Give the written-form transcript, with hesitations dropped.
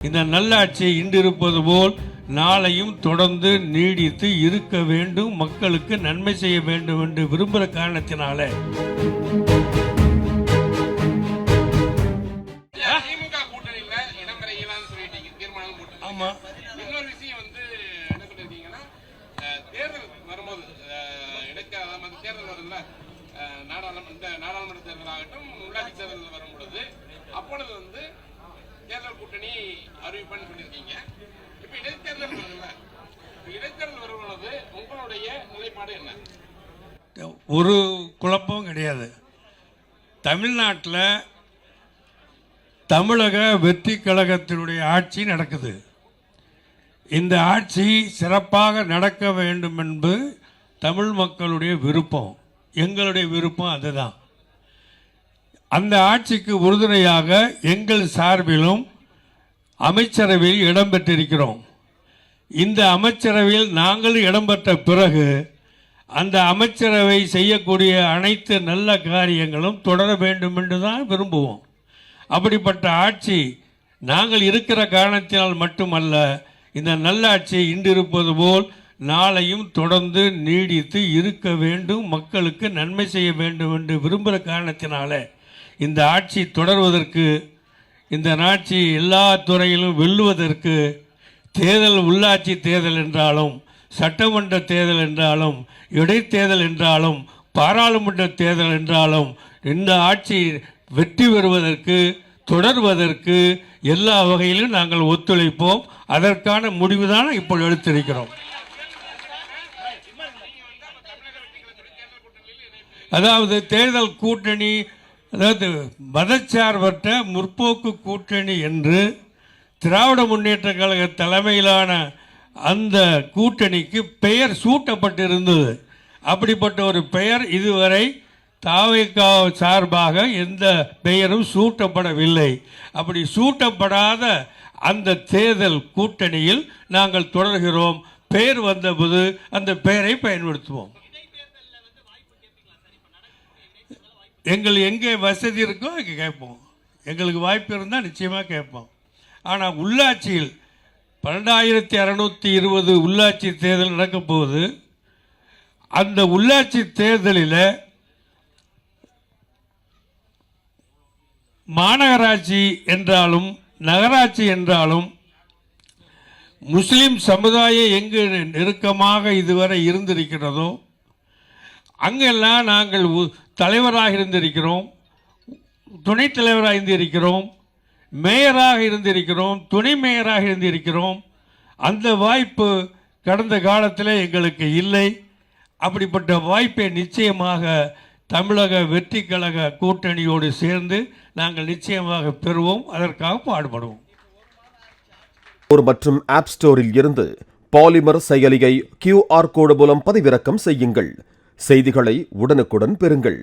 இந்த நல்லாட்சி இன்றிருப்பது போல் நாளையும் தொடர்ந்து நீடித்து இருக்க வேண்டும், மக்களுக்கு நன்மை செய்ய வேண்டும் என்று விரும்புகிற காரணத்தினால இன்னொரு விஷயம் வந்து என்ன சொல்லிருக்கீங்கன்னா, தேர்தல் வரும்போது தேர்தல் வருதுல, நாடாளுமன்ற தேர்தல் ஆகட்டும், உள்ளாட்சி தேர்தல் வரும் பொழுது அப்பொழுது வந்து தேர்தல் கூட்டணி அறிவிப்பேன்னு சொல்லியிருக்கீங்க. இப்ப இடைத்தேர்தல் வருதுல்ல, இடைத்தேர்தல் வரும் பொழுது உங்களுடைய நிலைப்பாடு என்ன? ஒரு குழப்பம் கிடையாது. தமிழ்நாட்டில் தமிழக வெற்றி கழகத்தினுடைய ஆட்சி நடக்குது. இந்த ஆட்சி சிறப்பாக நடக்க வேண்டும் என்பது தமிழ் மக்களுடைய விருப்பம், எங்களுடைய விருப்பம் அதுதான். அந்த ஆட்சிக்கு உறுதுணையாக எங்கள் சார்பிலும் அமைச்சரவையில் இடம்பெற்றிருக்கிறோம். இந்த அமைச்சரவையில் நாங்கள் இடம்பெற்ற பிறகு அந்த அமைச்சரவை செய்யக்கூடிய அனைத்து நல்ல காரியங்களும் தொடர வேண்டும் என்று தான் விரும்புவோம். அப்படிப்பட்ட ஆட்சி நாங்கள் இருக்கிற காரணத்தினால் மட்டுமல்ல, இந்த நல்லாட்சி இன்றிருப்பது போல் நாளையும் தொடர்ந்து நீடித்து இருக்க வேண்டும், மக்களுக்கு நன்மை செய்ய வேண்டும் என்று விரும்புகிற காரணத்தினால இந்த ஆட்சி தொடர்வதற்கு, இந்த ஆட்சி எல்லா துறையிலும் வெல்லுவதற்கு, தேர்தல் உள்ளாட்சி தேர்தல் என்றாலும், சட்டமன்ற தேர்தல் என்றாலும், இடைத்தேர்தல் என்றாலும், பாராளுமன்ற தேர்தல் என்றாலும், இந்த ஆட்சி வெற்றி பெறுவதற்கு, தொடர்வதற்கு எல்லா வகையிலும் நாங்கள் ஒத்துழைப்போம். அதற்கான முடிவுதான் இப்போ எடுத்திருக்கிறோம். அதாவது தேர்தல் கூட்டணி, அதாவது மதச்சார்பற்ற முற்போக்கு கூட்டணி என்று திராவிட முன்னேற்ற கழக தலைமையிலான அந்த கூட்டணிக்கு பெயர் சூட்டப்பட்டிருந்தது. அப்படிப்பட்ட ஒரு பெயர் இதுவரை தாவேகா சார்பாக எந்த பெயரும் சூட்டப்படவில்லை. அப்படி சூட்டப்படாத அந்த தேர்தல் கூட்டணியில் நாங்கள் தொடர்கிறோம். பெயர் வந்தபோது அந்த பெயரை பயன்படுத்துவோம். எங்களுக்கு எங்கே வசதி இருக்கோ அங்கே கேட்போம். எங்களுக்கு வாய்ப்பு இருந்தால் நிச்சயமாக கேட்போம். ஆனால் உள்ளாட்சியில் 12,620 உள்ளாட்சி தேர்தல் நடக்க போகுது. அந்த உள்ளாட்சி தேர்தலில் மாநகராட்சி என்றாலும் நகராட்சி என்றாலும் முஸ்லிம் சமுதாயம் எங்கு நெருக்கமாக இதுவரை இருந்திருக்கிறதோ அங்கெல்லாம் நாங்கள் தலைவராக இருந்திருக்கிறோம், துணைத் தலைவராக இருந்திருக்கிறோம், மேயராக இருந்திருக்கிறோம், துணை மேயராக இருந்திருக்கிறோம். அந்த வாய்ப்பு கடந்த காலத்தில் எங்களுக்கு இல்லை. அப்படிப்பட்ட வாய்ப்பை நிச்சயமாக தமிழக வெற்றி கழக கூட்டணியோடு சேர்ந்து நாங்கள் நிச்சயமாக பெறுவோம். அதற்காக பாடுபடுவோம். மற்றும் ஆப் ஸ்டோரில் இருந்து பாலிமர் செயலியை QR கோடு மூலம் பதிவிறக்கம் செய்யுங்கள். செய்திகளை உடனுக்குடன் பெறுங்கள்.